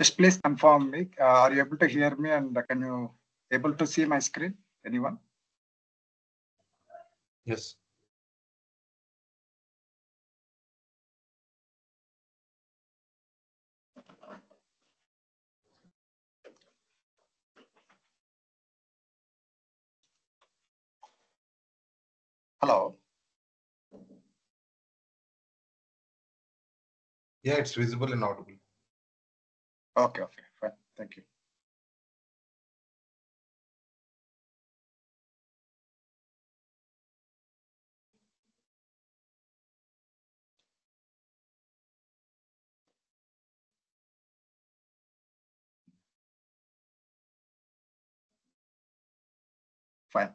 Just please confirm me. Are you able to hear me and can you able to see my screen? Anyone? Yes. Hello. Yeah, it's visible and audible. Okay, fine. Thank you. Fine.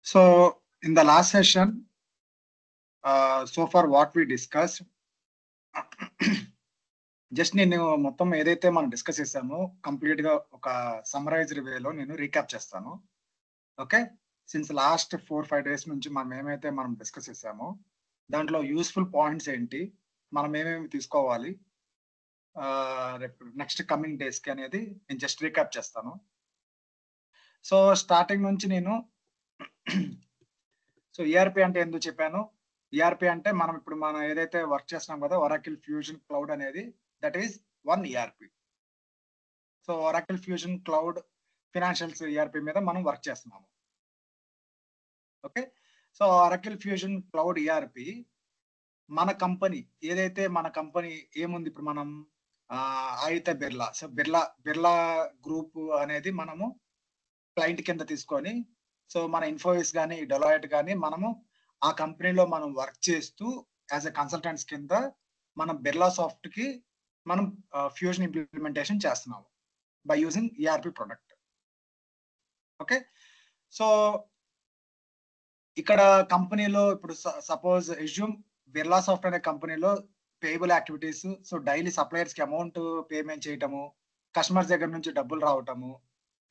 So in the last session, so far what we discussed, just నేను మొత్తం ఏదైతే మనం discuss చేసామో complete గా ఒక summarised వేలో నేను recap చేస్తాను. ఓకే, సిన్స్ లాస్ట్ 4-5 days నుంచి మనం డిస్కస్ చేసామో దాంట్లో యూస్ఫుల్ పాయింట్స్ ఏంటి, మనం ఏమేమి తీసుకోవాలి రేపు నెక్స్ట్ కమింగ్ డేస్ కి అనేది నేను జస్ట్ రీక్యాప్ చేస్తాను. సో స్టార్టింగ్ నుంచి నేను సో ఈఆర్పి అంటే ఎందుకు చెప్పాను, ఈఆర్పి అంటే మనం ఏదైతే వర్క్ చేస్తున్నాం కదా ఒరాకిల్ ఫ్యూజన్ క్లౌడ్ అనేది, that is one ERP. So Oracle fusion cloud financials ERP మీద మనం వర్క్ చేస్తున్నాము. Okay, so Oracle fusion cloud ERP మన కంపెనీ ఏదైతే ఏముంది ఇప్పుడు మనం ఆయితే బిర్లా, సో బిర్లా గ్రూప్ అనేది మనము క్లయింట్ కింద తీసుకొని, సో మన ఇన్ఫోసిస్ కానీ డెలాయిట్ కానీ మనము ఆ కంపెనీలో మనం వర్క్ చేస్తూ యాజ్ ఎ కన్సల్టెంట్స్ కింద మనం బిర్లా సాఫ్ట్ కి మనం ఫ్యూజన్ ఇంప్లిమెంటేషన్ చేస్తున్నాము by using ERP product. Okay, so ఇక్కడ కంపెనీలో ఇప్పుడు సపోజ్ ఎజ్యూమ్ బిర్లా సాఫ్ట్ అనే కంపెనీలో payable activities, so daily suppliers కి అమౌంట్ పేమెంట్ చేయటము, కస్టమర్స్ దగ్గర నుంచి డబ్బులు రావటము,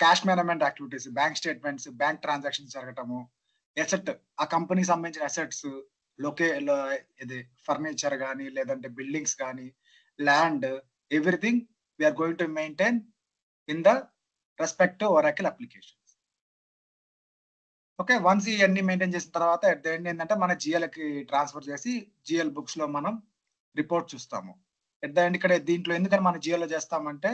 cash management activities, bank statements, bank transactions జరగటము, ఎసెట్ ఆ కంపెనీకి సంబంధించిన అసెట్స్ ఇది ఫర్నిచర్ కానీ లేదంటే బిల్డింగ్స్ కానీ land, everything we're going to maintain in the respective Oracle applications. Okay, once ఇవన్నీ మెయింటైన్ చేసిన తర్వాత అట్ ద ఎండ్ ఏంటంటే మన జిఎల్ కి ట్రాన్స్ఫర్ చేసి జిఎల్ బుక్స్ లో మనం రిపోర్ట్ చూస్తాము. ఎట్ ద ఎండ్ ఇక్కడ దీంట్లో ఎందుకని మన జిఎల్ లో చేస్తామంటే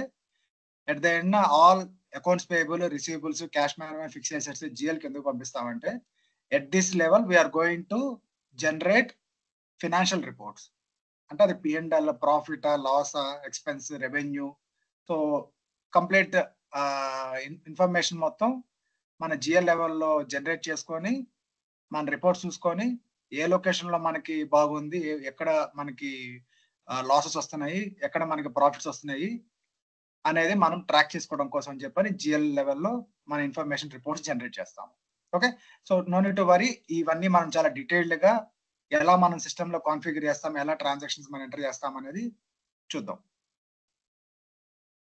at the end all accounts payable, receivables, cash management, fixed assets GL కి ఎందుకు పంపిస్తామంటే at this level we're going to generate financial reports. అంటే అది PNL, profit, loss, expense, revenue, so complete information మొత్తం మన జిఎల్ లెవెల్లో జనరేట్ చేసుకొని మన రిపోర్ట్స్ చూసుకొని ఏ లొకేషన్ లో మనకి బాగుంది, ఎక్కడ మనకి లాసెస్ వస్తున్నాయి, ఎక్కడ మనకి ప్రాఫిట్స్ వస్తున్నాయి అనేది మనం ట్రాక్ చేసుకోవడం కోసం చెప్పని జిఎల్ లెవెల్లో మన ఇన్ఫర్మేషన్ రిపోర్ట్స్ జనరేట్ చేస్తాము. Okay, so no need to worry, ఇవన్నీ మనం చాలా డీటెయిల్డ్ గా ఎలా మనం సిస్టమ్ లో కాన్ఫిగర్ చేస్తాం, ఎలా ట్రాన్సాక్షన్స్ మనం ఎంటర్ చేస్తాం అనేది చూద్దాం.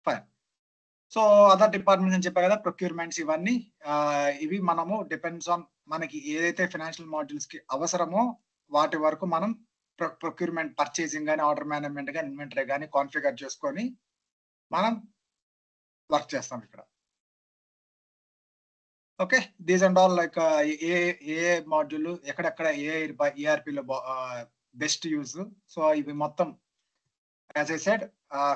ఫైన్. సో అదర్ డిపార్ట్మెంట్స్ అని చెప్పా కదా, ప్రొక్యూర్మెంట్స్ ఇవన్నీ ఇవి మనము డిపెండ్స్ ఆన్ మనకి ఏదైతే ఫైనాన్షియల్ మాడ్యూల్స్ కి అవసరమో వాటి వరకు మనం ప్రొక్యూర్మెంట్, పర్చేసింగ్ కానీ, ఆర్డర్ మేనేజ్మెంట్ కానీ, ఇన్వెంటరీ కానీ కాన్ఫిగర్ చేసుకొని మనం వర్క్ చేస్తాం ఇక్కడ. Okay, these and all like A module ఎక్కడెక్కడ ఏ ఈఆర్పిలో బెస్ట్ యూజ్, సో ఇవి మొత్తం యాజ్ ఐ సెడ్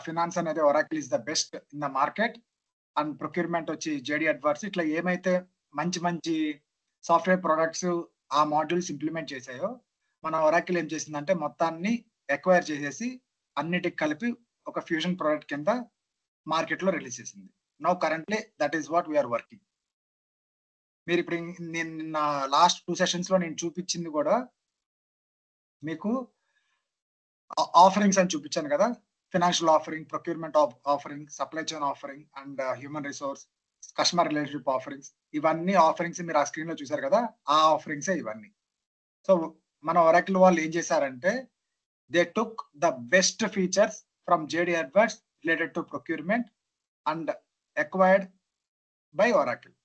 ఫినాన్స్ అనేది Oracle is the best in the market and procurement వచ్చి జేడీ అడ్వర్స్. ఇట్లా ఏమైతే మంచి మంచి సాఫ్ట్వేర్ ప్రొడక్ట్స్ ఆ మాడ్యూల్స్ ఇంప్లిమెంట్ చేసాయో మన ఒరాకిల్ ఏం చేసిందంటే మొత్తాన్ని ఎక్వైర్ చేసేసి అన్నిటికి కలిపి ఒక ఫ్యూజన్ ప్రోడక్ట్ కింద మార్కెట్ లో రిలీజ్ చేసింది. Now currently that is what we're working. మీరు ఇప్పుడు నేను నిన్న లాస్ట్ 2 sessions లో నేను చూపించింది కూడా మీకు ఆఫరింగ్స్ అని చూపించాను కదా, financial offering, procurement offering, supply chain offering and human resource, customer relationship offerings, ఇవన్నీ ఆఫరింగ్స్ మీరు ఆ స్క్రీన్ లో చూసారు కదా, ఆ ఆఫరింగ్స్ ఇవన్నీ. సో మన ఒరాకిల్ వాళ్ళు ఏం చేశారంటే they took the best features from JD adverse related to procurement and acquired by Oracle.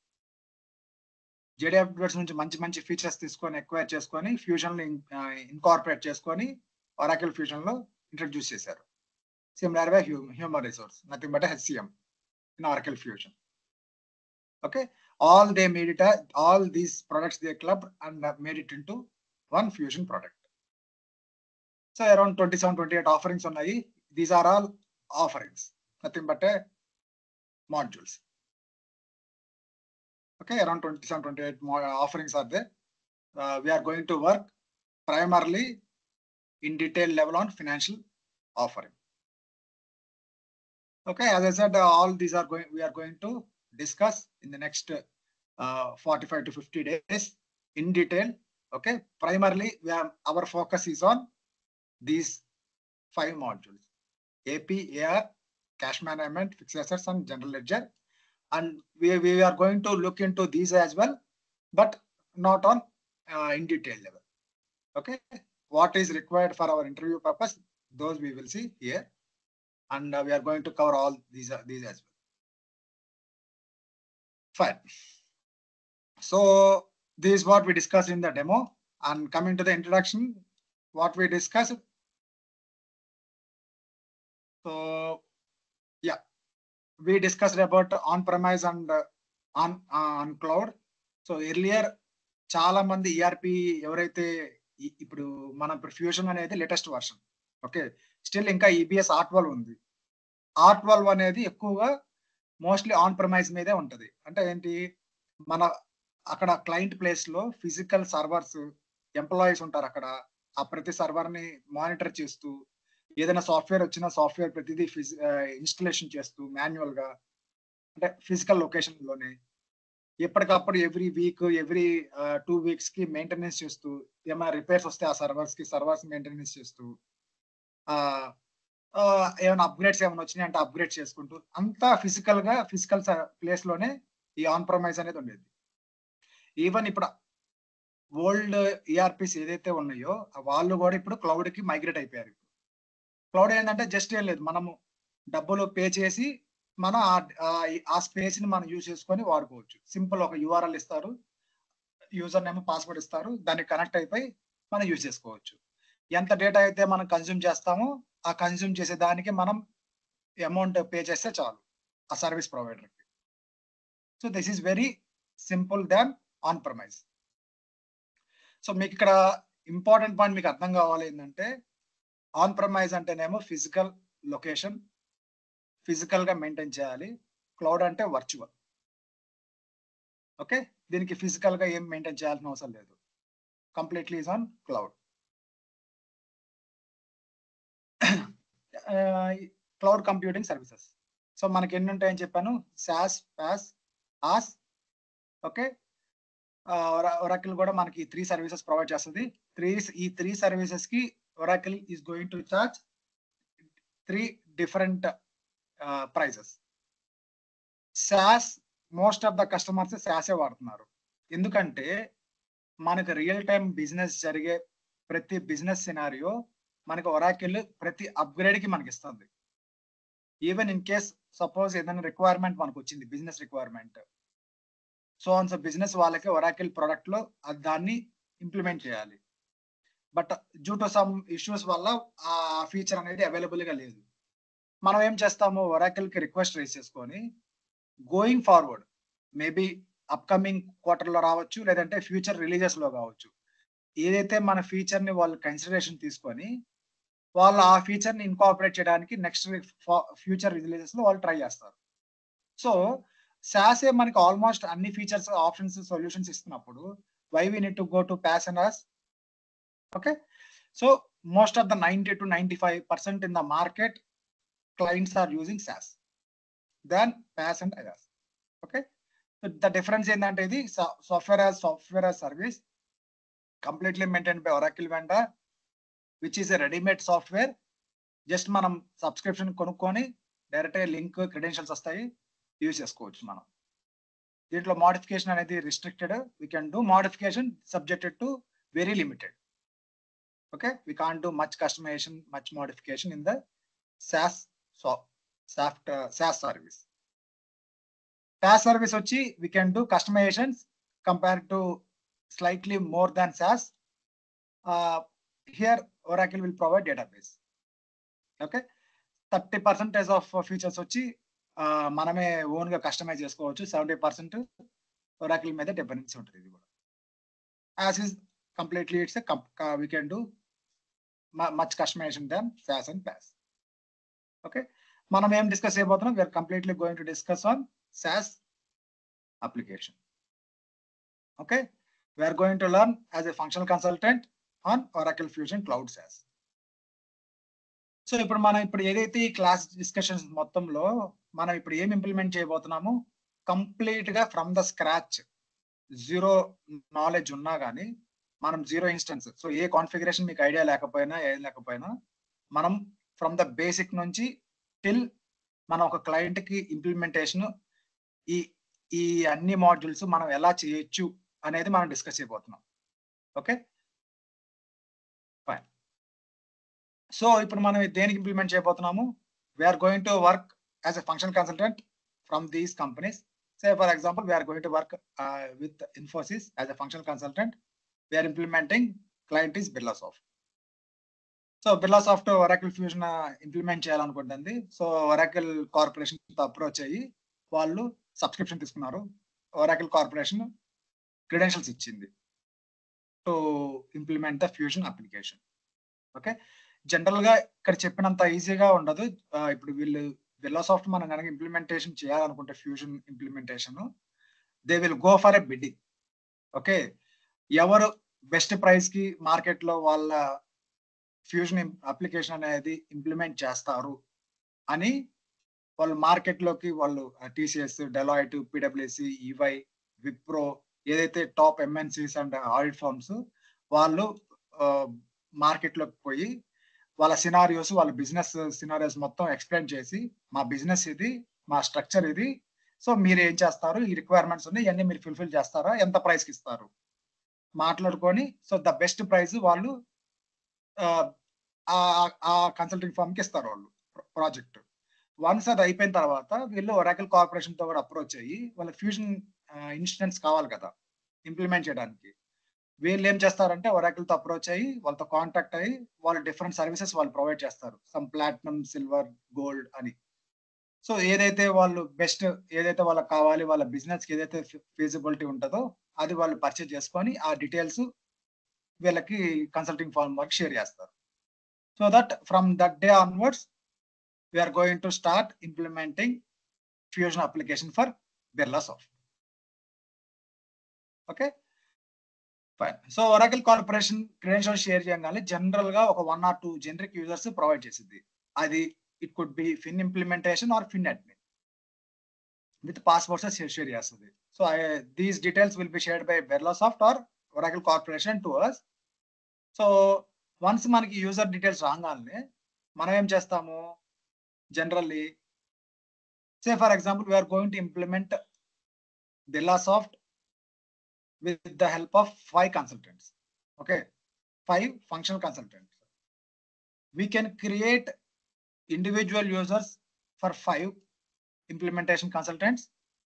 JD adverse నుంచి మంచి మంచి ఫీచర్స్ తీసుకొని ఎక్వైర్ చేసుకొని ఫ్యూజన్ లో ఇన్కార్పొరేట్ చేసుకొని Oracle Fusion లో ఇంట్రడ్యూస్ చేశారు. సిమిలర్ గా human resource, nothing but HCM in Oracle Fusion. Okay, all these products they clubbed and made it into one Fusion product. So around 27-28 offerings ఉన్నాయి. These are all offerings, nothing but modules. Okay, around 27-28 offerings are there. We are going to work primarily in detail level on financial offering. Okay, as I said, all these are we are going to discuss in the next 45 to 50 days in detail. Okay, primarily our focus is on these 5 modules: AP, AR, cash management, fixed assets, and general ledger. And we are going to look into these as well, but not on in detail level. Okay, what is required for our interview purpose, those we will see here, and we are going to cover all these as well. Fine. So this is what we discussed in the demo, and coming to the introduction, what we discussed. So yeah, we discussed about on-premise and on cloud. So earlier చాలా మంది ERP ఎవరైతే ఇప్పుడు మన fusion అనేది latest version. Okay, still ఇంకా EBS R12 ఉంది. R12 అనేది ఎక్కువగా మోస్ట్లీ ఆన్ ప్రెమైజ్ మీదే ఉంటది. అంటే ఏంటి, మన అక్కడ క్లయింట్ ప్లేస్ లో ఫిజికల్ సర్వర్స్, ఎంప్లాయీస్ ఉంటారు అక్కడ. ఆ ప్రతి సర్వర్ ని మానిటర్ చేస్తూ, ఏదైనా సాఫ్ట్వేర్ వచ్చినా సాఫ్ట్వేర్ ప్రతిదీ ఇన్స్టలేషన్ చేస్తూ మాన్యువల్ గా, అంటే ఫిజికల్ లొకేషన్ లోనే ఎప్పటికప్పుడు ఎవ్రీ వీక్, ఎవ్రీ 2 weeks కి మెయింటెనెన్స్ చేస్తూ, ఏమైనా రిపేర్స్ వస్తే ఆ సర్వర్స్ మెయింటెనెన్స్ చేస్తూ, ఏమైనా అప్గ్రేడ్స్ ఏమైనా వచ్చినాయి అంటే అప్గ్రేడ్ చేసుకుంటూ, అంతా ఫిజికల్ ప్లేస్ లోనే ఈ ఆన్ ప్రెమైజ్ అనేది ఉండేది. ఈవెన్ ఇప్పుడు ఓల్డ్ ERPs ఏదైతే ఉన్నాయో వాళ్ళు కూడా ఇప్పుడు క్లౌడ్ కి మైగ్రేట్ అయిపోయారు. క్లౌడ్ ఏంటంటే జస్ట్ ఏం లేదు, మనము డబ్బులు పే చేసి మనం ఆ స్పేస్ ని మనం యూజ్ చేసుకొని వాడుకోవచ్చు. సింపుల్ ఒక URL ఇస్తారు, యూజర్ నేమ్, పాస్వర్డ్ ఇస్తారు, దాన్ని కనెక్ట్ అయిపోయి మనం యూజ్ చేసుకోవచ్చు. ఎంత డేటా అయితే మనం కన్జ్యూమ్ చేస్తామో ఆ కన్జ్యూమ్ చేసే దానికి మనం అమౌంట్ పే చేస్తే చాలు ఆ సర్వీస్ ప్రొవైడర్ కి. So this is very simple than on premise. So మీకు ఇక్కడ ఇంపార్టెంట్ పాయింట్ మీకు అర్థం కావాలి ఏంటంటే, ఆన్ ప్రెమైజ్ అంటేనేమో ఫిజికల్ లొకేషన్, ఫిజికల్ గా మెయింటైన్ చేయాలి. క్లౌడ్ అంటే వర్చువల్. ఓకే, దీనికి ఫిజికల్ గా ఏం మెయింటైన్ చేయాల్సిన అవసరం లేదు, completely is on cloud. Cloud computing services. So మనకి ఎన్ని ఉంటాయని చెప్పాను, SaaS, PaaS, IaaS. Okay, Oracle కూడా మనకి 3 సర్వీసెస్ ప్రొవైడ్ చేస్తుంది. ఈ 3 సర్వీసెస్ కి Oracle is going to charge 3 different prices. SaaS most of the customers SaaS వాడుతున్నారు. ఎందుకంటే మనకు రియల్ టైం బిజినెస్ జరిగే ప్రతి బిజినెస్ సినారియో మనకు Oracle ప్రతి అప్గ్రేడ్ కి మనకి ఇస్తుంది. ఈవెన్ ఇన్ కేస్ సపోజ్ ఏదైనా రిక్వైర్మెంట్ మనకు వచ్చింది, business requirement, so on business వాళ్ళకి Oracle ప్రోడక్ట్ లో దాన్ని ఇంప్లిమెంట్ చేయాలి. But due to some issues వల్ల ఆ ఫీచర్ అనేది అవైలబుల్ గా లేదు. మనం ఏం చేస్తాము, Oracle కి రిక్వెస్ట్ రేస్ చేసుకొని going forward, maybe upcoming quarter లో రావచ్చు, లేదంటే ఫ్యూచర్ రిలీజెస్ లో కావచ్చు, ఏదైతే మన ఫీచర్ ని వాళ్ళు కన్సిడరేషన్ తీసుకొని వాళ్ళు ఆ ఫీచర్ ని ఇన్కార్పొరేట్ చేయడానికి నెక్స్ట్ ఫ్యూచర్ రిలీజెస్ లో వాళ్ళు ట్రై చేస్తారు. సో SaaS మనకి ఆల్మోస్ట్ అన్ని ఫీచర్స్, ఆప్షన్స్, సొల్యూషన్స్ ఇస్తున్నప్పుడు why we need to go to PaaS and IaaS? Okay, so most of the 90 to 95% in the market clients are using SaaS than PaaS and IaaS. Okay, so the difference ఏంటంటే ఇది software as service, completely maintained by Oracle vendor, which is a ready-made software. Just మనం subscription కొనుక్కొని direct link, credentials వస్తాయి, use చేసుకోవచ్చు. మనం దీంట్లో modification అనేది restricted. We can do modification subjected to very limited. Okay, we can't do much customisation, much modification in the SaaS service. PaaS service వచ్చి we can do customizations compared to slightly more than SaaS. here Oracle will provide database. Okay, 30% of features వచ్చి మనమే own గా customise చేసుకోవచ్చు. 70% Oracle మీద dependency ఉంటుంది. ఇది కూడా as is completely it's a we can do much customization than SaaS and PaaS. Okay, మనం ఏం డిస్కస్ చేయబోతున్నాం? we are completely going to discuss on SaaS application. Okay, we are going to learn as a functional consultant on Oracle Fusion Cloud SaaS. So ఇప్పుడు మనం ఏదైతే ఈ class discussions మొత్తంలో మనం ఇప్పుడు ఏం ఇంప్లిమెంట్ చేయబోతున్నాము, కంప్లీట్ గా from the scratch, zero knowledge ఉన్నా కానీ మనం జీరో ఇన్స్టెన్స్, సో ఏ కాన్ఫిగరేషన్ మీకు ఐడియా లేకపోయినా ఏం లేకపోయినా మనం ఫ్రమ్ ద బేసిక్ నుంచి టిల్ మనం ఒక క్లయింట్ కి ఇంప్లిమెంటేషన్ ఈ అన్ని మాడ్యూల్స్ మనం ఎలా చేయొచ్చు అనేది మనం డిస్కస్ చేయబోతున్నాం. Okay fine. సో ఇప్పుడు మనం దేనికి ఇంప్లిమెంట్ చేయబోతున్నాము? We're going to work as a function consultant from these companies. Say for example, we are going to work with Infosys as a functional consultant. We are implementing, client is Birlasoft. So Birlasoft Oracle Fusion implement చేయాలనుకుంటుంది. So Oracle corporation తో approach అయ్యి వాళ్ళు subscription తీసుకున్నారు. Oracle corporation credentials ఇచ్చింది to implement the fusion application. Okay, general గా ఇక్కడ చెప్పినంత ఈజీగా ఉండదు. ఇప్పుడు వీళ్ళు Birlasoft మనం కనుక ఇంప్లిమెంటేషన్ చేయాలనుకుంటే fusion implementation, they will go for a bidding. Okay, ఎవరు బెస్ట్ ప్రైస్ కి మార్కెట్ లో వాళ్ళ ఫ్యూజన్ అప్లికేషన్ అనేది ఇంప్లిమెంట్ చేస్తారు అని వాళ్ళు మార్కెట్ లోకి వాళ్ళు TCS, Deloitte, PwC, EY, Wipro ఏదైతే top MNCs and audit firms వాళ్ళు మార్కెట్ లోకి పోయి వాళ్ళ సినారియోస్, వాళ్ళ బిజినెస్ సినారియోస్ మొత్తం ఎక్స్ప్లెయిన్ చేసి, మా బిజినెస్ ఇది, మా స్ట్రక్చర్ ఇది, సో మీరు ఏం చేస్తారు, ఈ రిక్వైర్మెంట్స్ ఉన్నాయి, ఇవన్నీ మీరు ఫుల్ఫిల్ చేస్తారా, ఎంత ప్రైస్ కి ఇస్తారు మాట్లాడుకొని, సో ద బెస్ట్ ప్రైస్ వాళ్ళు ఆ కన్సల్టింగ్ ఫర్మ్ కి ఇస్తారు వాళ్ళు ప్రాజెక్ట్. వన్స్ అది అయిపోయిన తర్వాత వీళ్ళు Oracle కార్పొరేషన్ తో కూడా అప్రోచ్ అయ్యి వాళ్ళ ఫ్యూజన్ ఇన్స్టెన్స్ కావాలి కదా ఇంప్లిమెంట్ చేయడానికి. వీళ్ళు ఏం చేస్తారంటే Oracle తో అప్రోచ్ అయ్యి వాళ్ళతో కాంటాక్ట్ అయ్యి వాళ్ళు డిఫరెంట్ సర్వీసెస్ వాళ్ళు ప్రొవైడ్ చేస్తారు, సమ్ ప్లాటినం, సిల్వర్, గోల్డ్ అని. సో ఏదైతే వాళ్ళు బెస్ట్, ఏదైతే వాళ్ళకి కావాలి, వాళ్ళ బిజినెస్ కి ఏదైతే ఫీజిబిలిటీ ఉంటుందో అది వాళ్ళు పర్చేజ్ చేసుకొని ఆ డీటెయిల్స్ వీళ్ళకి కన్సల్టింగ్ ఫర్మ్ వర్క్ షేర్ చేస్తారు. So that from that day onwards we're going to start implementing Fusion application for Birlasoft. Okay fine. So Oracle corporation credential share చేయగానే జనరల్ గా ఒక 1 or 2 జనరిక్ యూజర్స్ ప్రొవైడ్ చేసింది. అది it could be fin implementation or fin admin with passwords share చేస్తుంది. So these details will be shared by Birlasoft or Oracle corporation to us. So once మనకి user details రాగానే మనం ఏం చేస్తాము, generally say for example we're going to implement Birlasoft with the help of 5 consultants. Okay, 5 functional consultants. We can create individual users for 5 implementation consultants,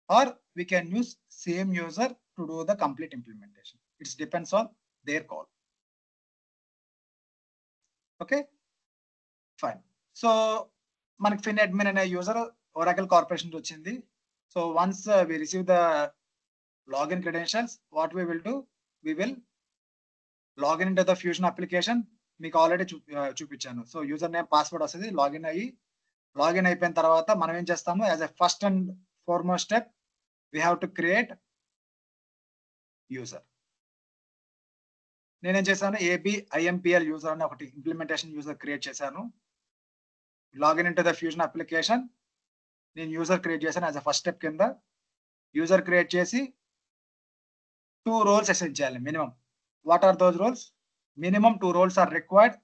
or we can use same user to do the complete implementation. It depends on their call. Okay, fine. So మనకి ఫిన్ admin అనే user Oracle corporation వచ్చింది. So once we receive the login credentials, what we will do, we will log in into the Fusion application. మీకు already చూపించాను. So user name, password వస్తుంది, login అయిపోయిన తర్వాత మనం ఏం చేస్తాము, as a first and foremost step we have to create user. నేనేం చేశాను, ABIMPL యూజర్ అని ఒకటి ఇంప్లిమెంటేషన్ యూజర్ క్రియేట్ చేశాను. Login into the fusion application నేను యూజర్ క్రియేట్ చేశాను. యాజ్ ఎ ఫస్ట్ స్టెప్ కింద యూజర్ క్రియేట్ చేసి 2 roles assign చేయాలి minimum. What are those roles? Minimum 2 roles are required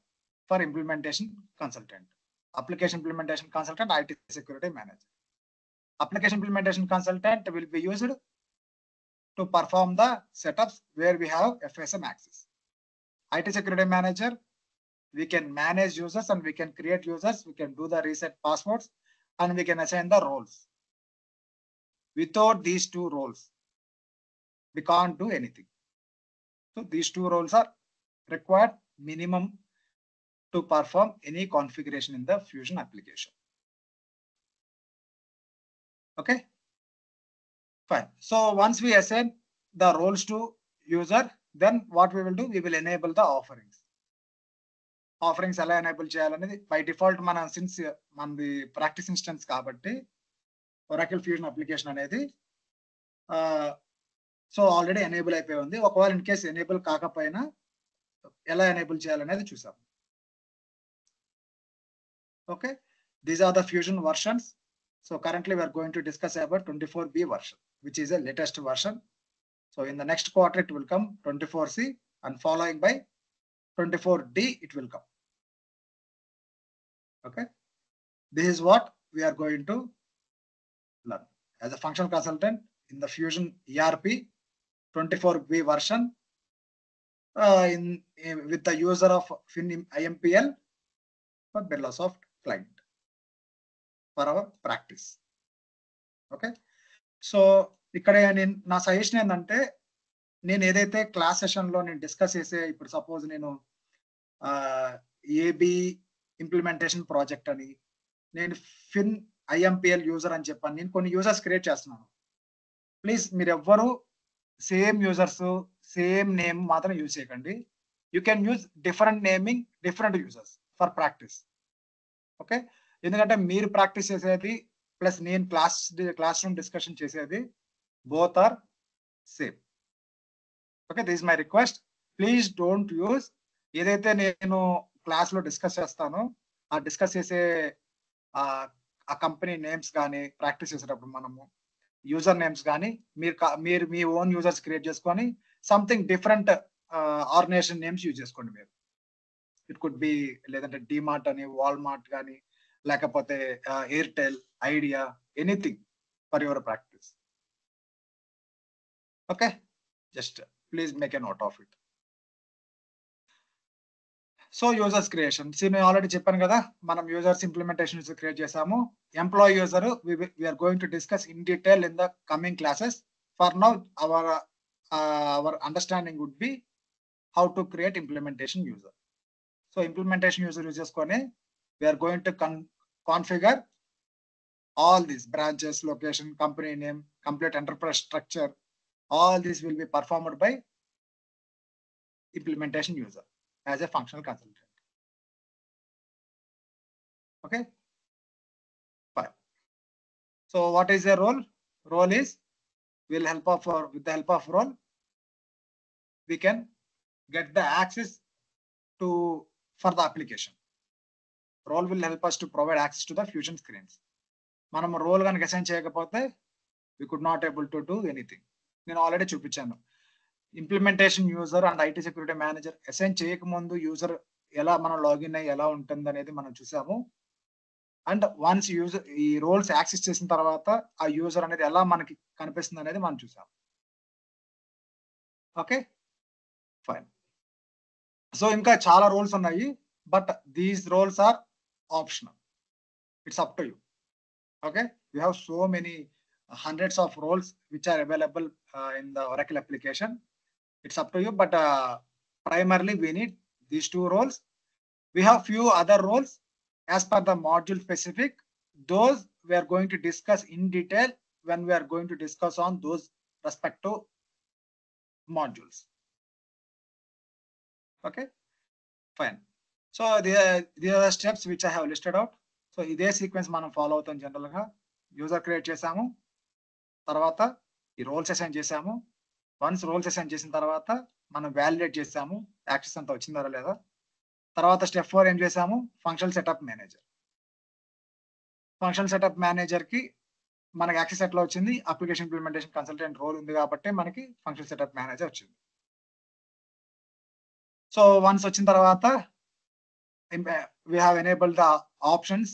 for implementation consultant. Application implementation consultant, IT security manager. Application implementation consultant will be used to perform the setups where we have FSM access. IT security manager, we can manage users and we can create users, we can do the reset passwords and we can assign the roles. Without these 2 roles, we can't do anything. So these 2 roles are required minimum to perform any configuration in the Fusion application. Okay, fine. So once we assign the roles to user, then what we will do, we will enable the offerings. Offerings ఎలా enable చేయాలనేది by default మన since మనది practice instance కాబట్టి Oracle Fusion application అనేది so already enable అయిపోయి ఉంది. ఒకవేళ in case enable కాకపోయినా ఎలా ఎనేబుల్ చేయాలనేది చూసాం. Okay, these are the Fusion versions. So currently we're going to discuss about 24B version, which is a latest version. So in the next quarter it will come 24C, and following by 24D it will come. Okay, this is what we are going to learn as a functional consultant in the Fusion ERP 24B version with the user of FinIMPL for Birlasoft client for our practice. Okay, so ఇక్కడ నా suggestion ఏంటంటే, నేను ఏదైతే class session లో నేను discuss చేసే, ఇప్పుడు suppose నేను ఏబి ఇంప్లిమెంటేషన్ ప్రాజెక్ట్ అని, నేను ఫిన్ ఐఎంపిఎల్ యూజర్ అని చెప్పాను, నేను కొన్ని యూజర్స్ క్రియేట్ చేస్తున్నాను. ప్లీజ్ మీరు ఎవ్వరు సేమ్ యూజర్స్ సేమ్ నేమ్ మాత్రం యూజ్ చేయకండి. You can use different naming, different users for practice. Okay, ఎందుకంటే మీరు ప్రాక్టీస్ చేసేది ప్లస్ నేను క్లాస్ రూమ్ డిస్కషన్ చేసేది both are same. Okay, this is my request. Please don't use ఏదైతే నేను class లో డిస్కస్ చేస్తానో ఆ డిస్కస్ చేసే ఆ కంపెనీ నేమ్స్ కానీ ప్రాక్టీస్ చేసేటప్పుడు మనము యూజర్ నేమ్స్ కానీ మీరు మీ ఓన్ యూజర్స్ క్రియేట్ చేసుకొని something different organisation names use చేసుకోండి మీరు. ఇట్ కుడ్ బి లేదంటే డిమార్ట్ అని, వాల్మార్ట్ కానీ, లేకపోతే Airtel, idea, anything for your practice. Okay, just please make a note of it. So users creation, see నేను ఆల్రెడీ చెప్పాను కదా, మనం యూజర్స్ ఇంప్లిమెంటేషన్ క్రియేట్ చేసాము. Employee user we are going to discuss in detail in the coming classes. For now our understanding would be how to create implementation user. So implementation user use చేసుకొని we are going to configure all these branches, location, company name, complete enterprise structure. All this will be performed by implementation user as a functional consultant. Okay, fine. So what is a role? Role is with the help of role we can get the access for the application. Role will help us to provide access to the Fusion screens. మనం role కనుక assign చేయకపోతే we could not able to do anything. నేను already చూపించాను, implementation user and IT security manager assign చేయకముందు user ఎలా మనం login అయ్యి ఎలా ఉంటుంది అనేది మనం చూసాము. అండ్ వన్స్ యూజర్ ఈ రోల్స్ యాక్సెస్ చేసిన తర్వాత ఆ యూజర్ అనేది ఎలా మనకి కనిపిస్తుంది అనేది మనం చూసాము. Okay, fine. సో ఇంకా చాలా రోల్స్ ఉన్నాయి, but these roles are optional. It's up to you. Okay, you have so many hundreds of roles which are available in the Oracle application. It's up to you, but primarily we need these two roles. We have few other roles as per the module specific. Those we are going to discuss in detail when we are going to discuss on those respective modules. Okay, fine. So there are steps which I have listed out. So ఇదే sequence మనం follow అవుతాం. General గా user create చేసాము, తర్వాత ఈ roles assign చేసాము. Once roles assign చేసిన తర్వాత మనం వ్యాలిడేట్ చేసాము యాక్సెస్ అంతా వచ్చిందా లేదా. తర్వాత స్టెప్ 4 ఏం చేసాము, functional setup manager. Functional setup manager కి మనకి యాక్సెస్ ఎట్లా వచ్చింది, అప్లికేషన్ ఇంప్లిమెంటేషన్ కన్సల్టెంట్ రోల్ ఉంది కాబట్టి మనకి ఫంక్షనల్ సెటప్ మేనేజర్ వచ్చింది. సో వన్స్ వచ్చిన తర్వాత we have enabled the options.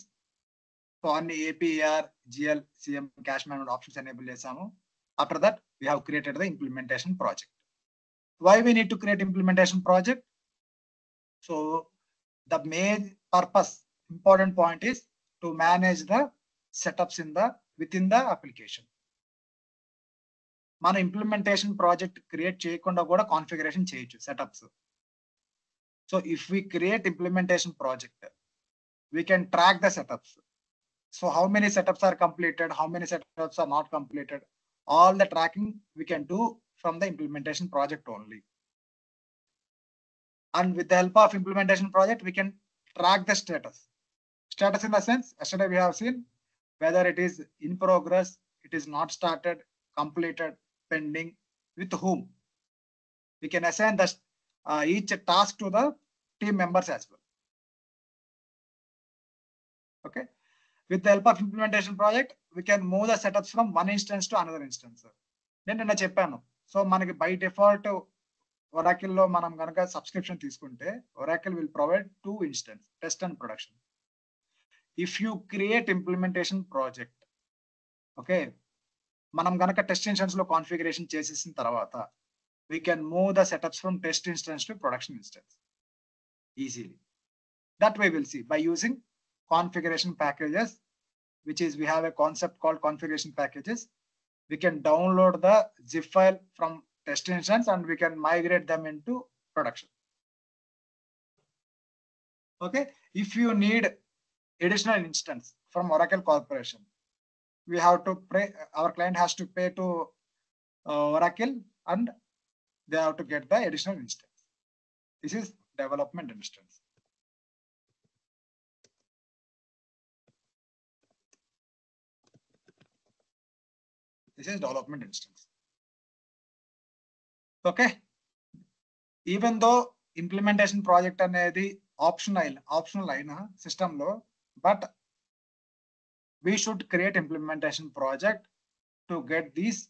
So అన్ని APAR, GL, CM, cache management options enable చేసాము. After that, we have created the implementation project. Why we need to create implementation project? So the main purpose, important point is to manage the setups within the application. మన implementation project create చేయకుండా కూడా configuration చేయొచ్చు setups. So if we create implementation project, we can track the setups. So how many setups are completed, how many setups are not completed, all the tracking we can do from the implementation project only. And with the help of implementation project, we can track the status. Status in the sense, yesterday we have seen whether it is in progress, it is not started, completed, pending, with whom. We can assign the each task to the team members as well. Okay. With the help of implementation project, we can move the setups from one instance to another instance. నేను నిన్న చెప్పాను. So మనకి by default Oracle లో మనం కనుక subscription తీసుకుంటే Oracle will provide 2 instances, test and production. If you create implementation project, okay, మనం కనుక టెస్ట్ ఇన్స్టెన్స్ లో కాన్ఫిగరేషన్ చేసేసిన తర్వాత we can move the setups from test instance to production instance easily. That way we'll see by using configuration packages, which is we have a concept called configuration packages. We can download the zip file from test instance and we can migrate them into production. Okay. If you need additional instance from Oracle Corporation, we have to pay, our client has to pay to Oracle and they have to get the additional instance. This is development instance. This is development instance. Okay. Even though implementation project అనేది optional అయిన system లో, but we should create implementation project to get these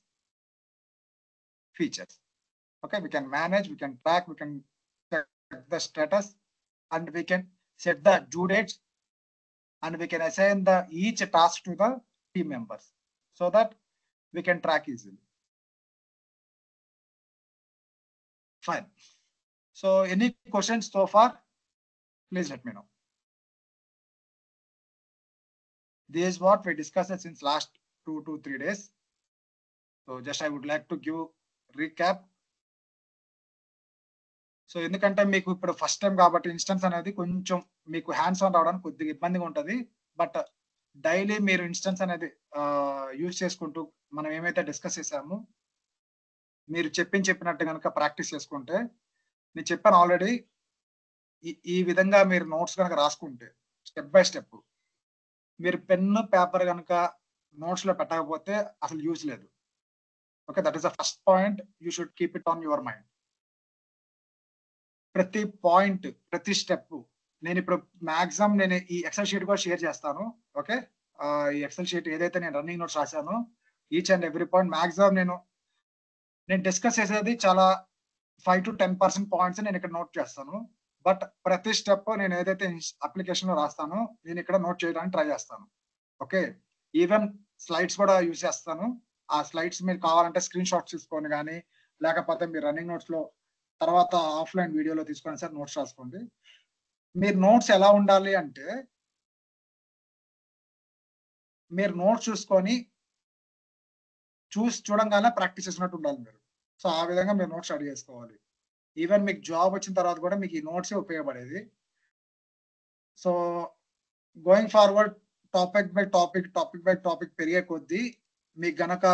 features. Okay, we can manage, we can track, we can check the status, and we can set the due dates, and we can assign the each task to the team members so that we can track easily. Fine. So any questions so far? Please let me know. This is what we discussed since last 2 to 3 days. So just I would like to give recap. So ఎందుకంటే మీకు ఇప్పుడు first time కాబట్టి instance అనేది కొంచెం మీకు hands on రావడానికి కొద్దిగా ఇబ్బందిగా ఉంటుంది. బట్ డైలీ మీరు ఇన్స్టెన్స్ అనేది యూజ్ చేసుకుంటూ మనం ఏమైతే డిస్కస్ చేసామో మీరు చెప్పినట్టు కనుక ప్రాక్టీస్ చేసుకుంటే, నేను చెప్పాను ఆల్రెడీ, ఈ విధంగా మీరు నోట్స్ కనుక రాసుకుంటే స్టెప్ బై స్టెప్, మీరు పెన్ను పేపర్ కనుక నోట్స్ లో పెట్టకపోతే అసలు యూజ్ లేదు. Okay, that is the first point. You should keep it on your mind. ప్రతి పాయింట్, ప్రతి స్టెప్ నేను ఇప్పుడు మాక్సిమం నేను ఈ ఎక్సెల్ షీట్ కూడా షేర్ చేస్తాను. ఓకే, ఈ ఎక్సెల్ షీట్ ఏదైతే నేను రన్నింగ్ నోట్స్ రాశానో each and every point maximum నేను డిస్కస్ చేసేది చాలా 5 to 10% పాయింట్స్ నేను ఇక్కడ నోట్ చేస్తాను. బట్ ప్రతి స్టెప్ నేను ఏదైతే అప్లికేషన్ లో రాస్తానో నేను ఇక్కడ నోట్ చేయడానికి ట్రై చేస్తాను. ఓకే, ఈవెన్ స్లైడ్స్ కూడా యూజ్ చేస్తాను. ఆ స్లైడ్స్ మీరు కావాలంటే స్క్రీన్ షాట్స్ తీసుకొని కానీ, లేకపోతే మీరు రన్నింగ్ నోట్స్ లో తర్వాత ఆఫ్లైన్ వీడియోలో తీసుకొని సార్ నోట్స్ రాసుకోండి. మీరు నోట్స్ ఎలా ఉండాలి అంటే, మీరు నోట్స్ చూసుకొని చూడంగానే ప్రాక్టీస్ చేసినట్టు ఉండాలి మీరు. సో ఆ విధంగా మీరు నోట్స్ స్టడీ చేసుకోవాలి. ఈవెన్ మీకు జాబ్ వచ్చిన తర్వాత కూడా మీకు ఈ నోట్సే ఉపయోగపడేది. So going forward topic by topic పెరిగే కొద్దీ మీకు గనక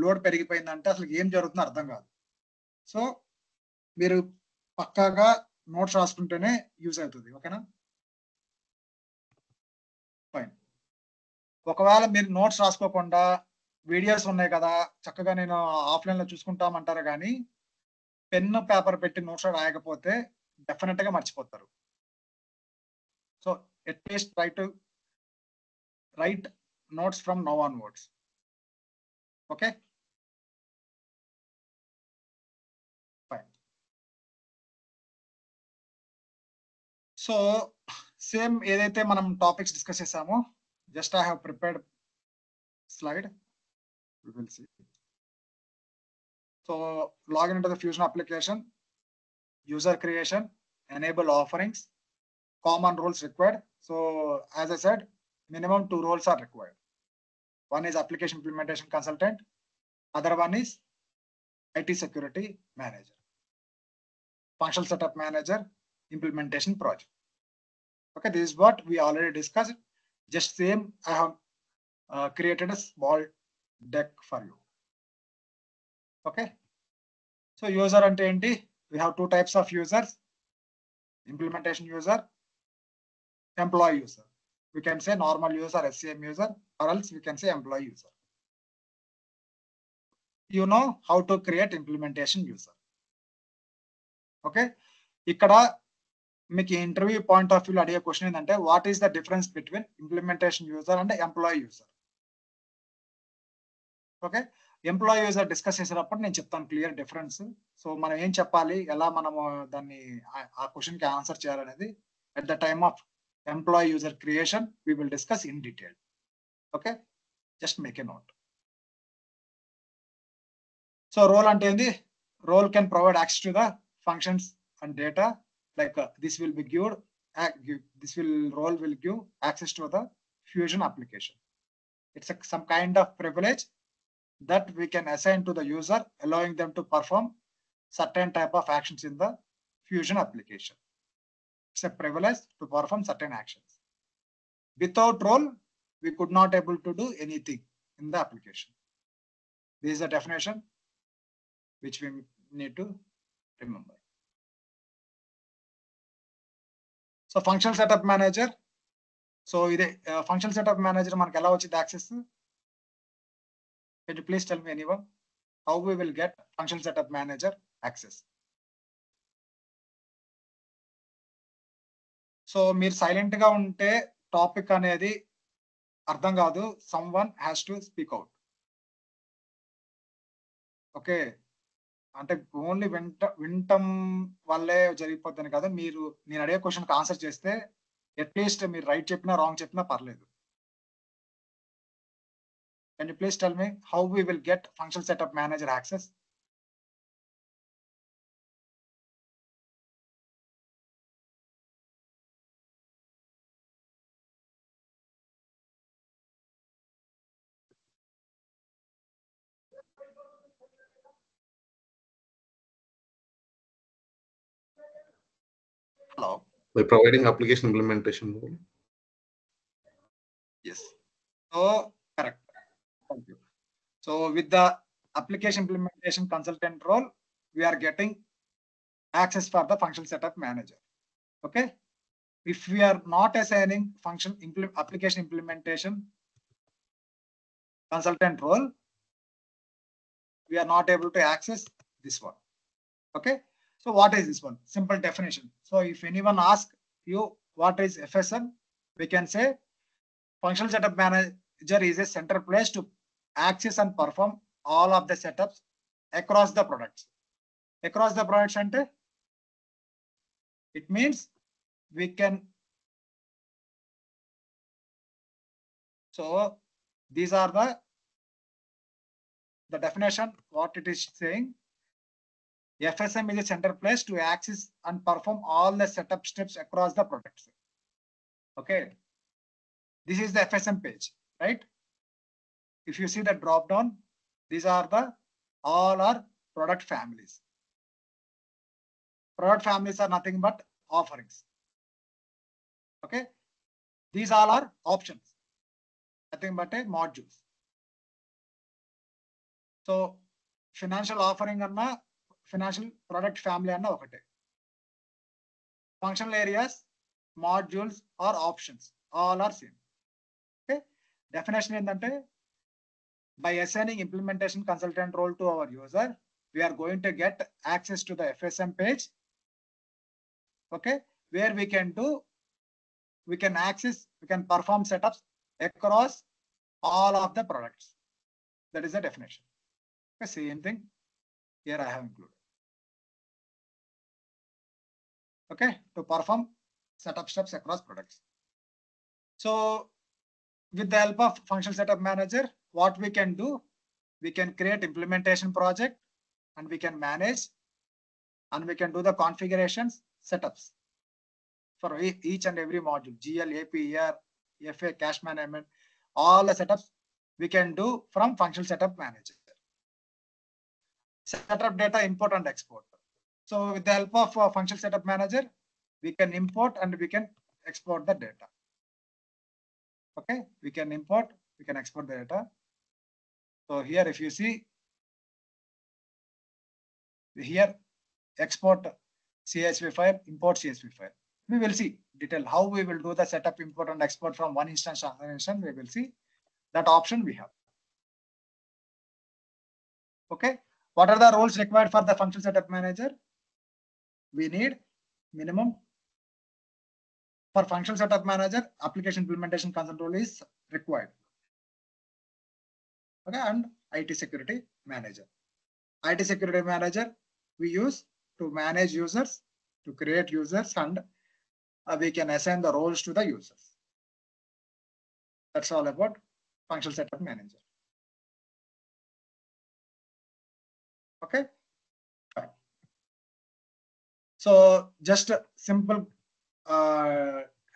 లోడ్ పెరిగిపోయిందంటే అసలు ఏం జరుగుతుందో అర్థం కాదు. సో మీరు పక్కాగా నోట్స్ రాసుకుంటేనే యూజ్ అవుతుంది. ఓకేనా? ఫైన్. ఒకవేళ మీరు నోట్స్ రాసుకోకుండా వీడియోస్ ఉన్నాయి కదా చక్కగా నేను ఆఫ్లైన్ లో చూసుకుంటామంటారు, కానీ పెన్ను పేపర్ పెట్టి నోట్స్ రాయకపోతే డెఫినెట్ గా మర్చిపోతారు. So at least try to right notes from now onwards. Okay, fine. So same ఏదైతే మనం టాపిక్స్ డిస్కస్ చేసామో, just I have prepared slide. We will see. So log into the Fusion application, user creation, enable offerings, common roles required. So as I said, minimum 2 roles are required. One is application implementation consultant, other one is IT security manager, functional setup manager, implementation project. Okay, this is what we already discussed. Just same, I have created a small deck for you. Okay, so user ante enti, we have two types of users: implementation user, employee user. We can say normal user, SCM user, or else we can say employee user. You know how to create implementation user. Okay, ikkada మీకు interview point of view అడిగే question ఏంటంటే what is the difference between implementation user and employee user. Okay, employee user discuss చేసేటప్పుడు నేను చెప్తాను clear difference. So మనం ఏం చెప్పాలి, ఎలా మనము దాన్ని ఆ క్వశ్చన్ కి ఆన్సర్ చేయాలనేది at the time of employee user creation we will discuss in detail. Okay, just make a note. So role అంటే ఏంది? Role can provide access to the functions and data. Like this will be given, role will give access to the Fusion application. It's some kind of privilege that we can assign to the user, allowing them to perform certain type of actions in the Fusion application. It's a privilege to perform certain actions. Without role, we could not able to do anything in the application. This is the definition which we need to remember. So function setup manager. So ఇదే function setup manager మనకి ఎలా వచ్చింది access? Can you please tell me anyone how we will get function setup manager access? So మీరు silent గా ఉంటే topic అనేది అర్థం కాదు. Someone has to speak out. Okay, అంటే ఓన్లీ వింటం వల్లే జరిగిపోద్దని కదా. మీరు నేను అడిగే క్వశ్చన్ కి ఆన్సర్ చేస్తే అట్లీస్ట్ మీరు రైట్ చెప్పినా రాంగ్ చెప్పినా పర్లేదు. Can you please tell me how we will get function setup manager access? Hello. By providing application implementation role. Yes. So correct. Thank you. So with the application implementation consultant role, we are getting access for the function setup manager. Okay. If we are not assigning application implementation consultant role, we are not able to access this one. Okay. So what is this one? Simple definition. So if anyone asks you what is FSM, we can say functional setup manager is a central place to access and perform all of the setups across the products. Across the products ante it means we can. So these are the definition what it is saying. FSM is a central place to access and perform all the setup steps across the products. Okay, this is the FSM page, right? If you see the drop down, these are all our product families. Product families are nothing but offerings. Okay, these all are options, nothing but a modules. So financial offering anna financial product family anna okate. Functional areas, modules or options all are same. Okay, definition endante by assigning implementation consultant role to our user, we are going to get access to the FSM page. Okay, where we can access, we can perform setups across all of the products. That is the definition. Okay, same thing here I have included. Okay, to perform setup steps across products. So with the help of functional setup manager, what we can do, we can create implementation project and we can manage and we can do the configurations, setups for each and every module, GL, AP, ER, FA, cash management, all the setups we can do from functional setup manager. Setup data import and export. So with the help of functional setup manager, we can import and we can export the data. Okay, we can import, we can export the data. So here, if you see here, export CSV file, import CSV file. We will see detail how we will do the setup, import, and export from one instance to another instance. We will see that option we have. Okay, what are the roles required for the function setup manager? We need minimum for function setup manager, application implementation control is required. Okay, and IT security manager. IT security manager we use to manage users, to create users, and we can assign the roles to the users. That's all about function setup manager. Okay, fine. So just a simple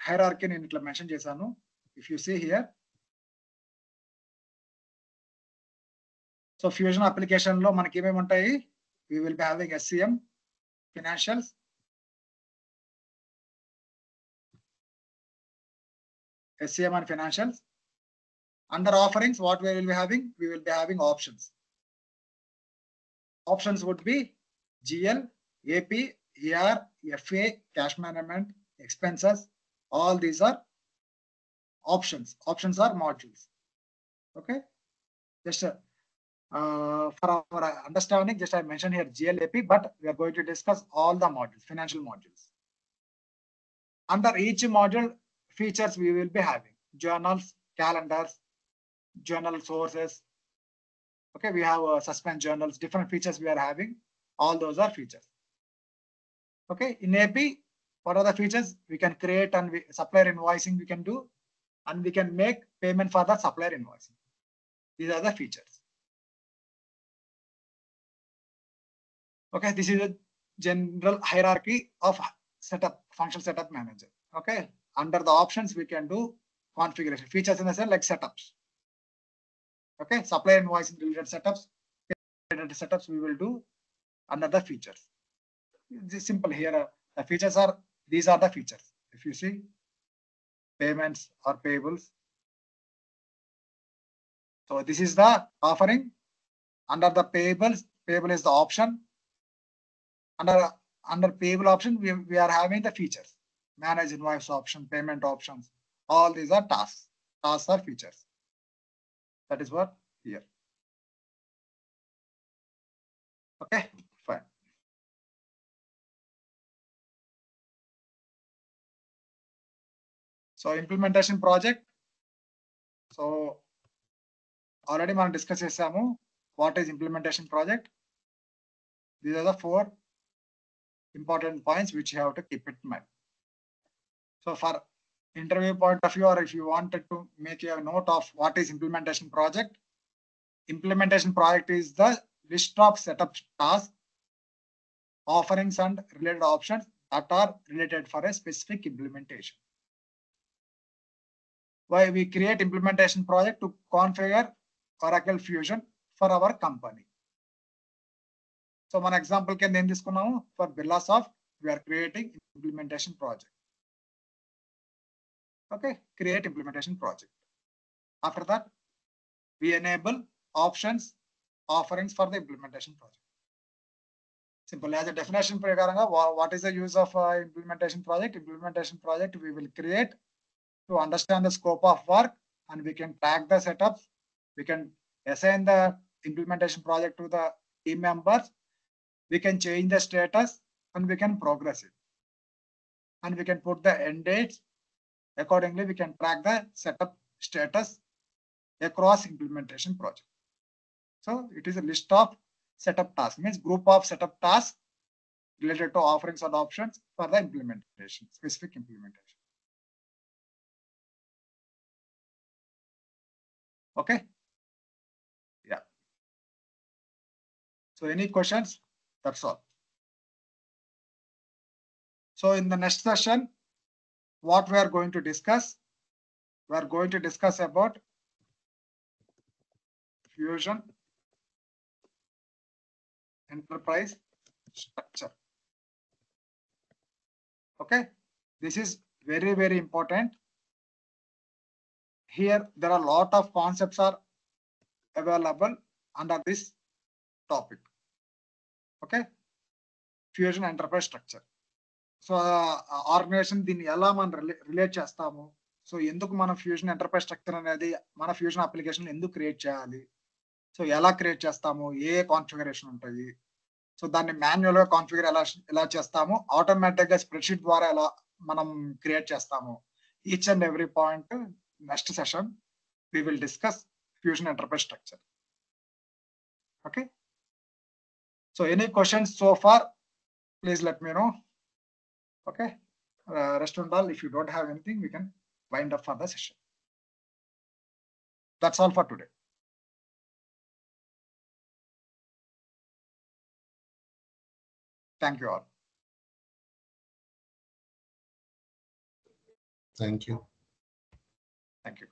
hierarchy నేను ఇట్లా mention చేశాను. If you see here, so Fusion application లో మనకి ఏమేమి ఉంటాయి? We will be having SCM, financials, SCM and financials. Under offerings, what we will be having? We will be having options. Options would be GL, AP, ER, FA, cash management, expenses. All these are options. Options are modules. Okay. Just for our understanding, just I mentioned here GL, AP, but we are going to discuss all the modules, financial modules. Under each module, features we will be having journals, calendars, journal sources. Okay, we have suspend journals, different features we are having. All those are features. Okay, in AP, what are the features? We can create and supplier invoicing we can do, and we can make payment for the supplier invoicing. These are the features. Okay, this is a general hierarchy of setup, function setup manager. Okay, under the options we can do configuration features in the sense like setups. Okay, supplier invoicing related setups we will do under the features. It's simple here. The features are, these are the features. If you see payments or payables. So this is the offering. Under the payables, payable is the option. Under payable option, we are having the features. Manage invoice option, payment options. All these are tasks. Tasks are features. That is what here. Okay, fine. So implementation project. So already మనం discuss చేసాము. What is implementation project? These are the 4 important points which you have to keep it in mind. So for interview point of view, or if you wanted to make a note of what is implementation project is the list of setup tasks, offerings, and related options that are related for a specific implementation. Why we create implementation project to configure Oracle Fusion for our company. So one example can then this for Birlasoft, we are creating implementation project. Okay, create implementation project. After that, we enable options, offerings for the implementation project. Simple as a definition. What is the use of implementation project? Implementation project we will create to understand the scope of work, and we can track the setups. We can assign the implementation project to the team members. We can change the status and we can progress it. And we can put the end dates. Accordingly, we can track the setup status across implementation project. So it is a list of setup tasks, means group of setup tasks related to offerings and options for the implementation, specific implementation. Okay. Yeah. So any questions? That's all. So in the next session, what we are going to discuss? We are going to discuss about Fusion enterprise structure. Okay. This is very, very important. Here, there are a lot of concepts are available under this topic. Okay, Fusion Enterprise Structure. So organisation దీన్ని ఎలా మనం relate చేస్తాము, so ఎందుకు మనం fusion enterprise structure అనేది మన fusion application ఎందుకు create చేయాలి, సో ఎలా క్రియేట్ చేస్తాము, ఏ కాన్ఫిగరేషన్ ఉంటుంది, సో దాన్ని మాన్యువల్ గా కాన్ఫిగర్ ఎలా చేస్తాము, ఆటోమేటిక్ గా స్ప్రెడ్షీట్ ద్వారా ఎలా మనం క్రియేట్ చేస్తాము, each and every point next session we will discuss Fusion enterprise structure. Okay, so any questions so far, please let me know. Okay, rest and all, if you don't have anything, we can wind up for the session. That's all for today. Thank you all. Thank you. Thank you.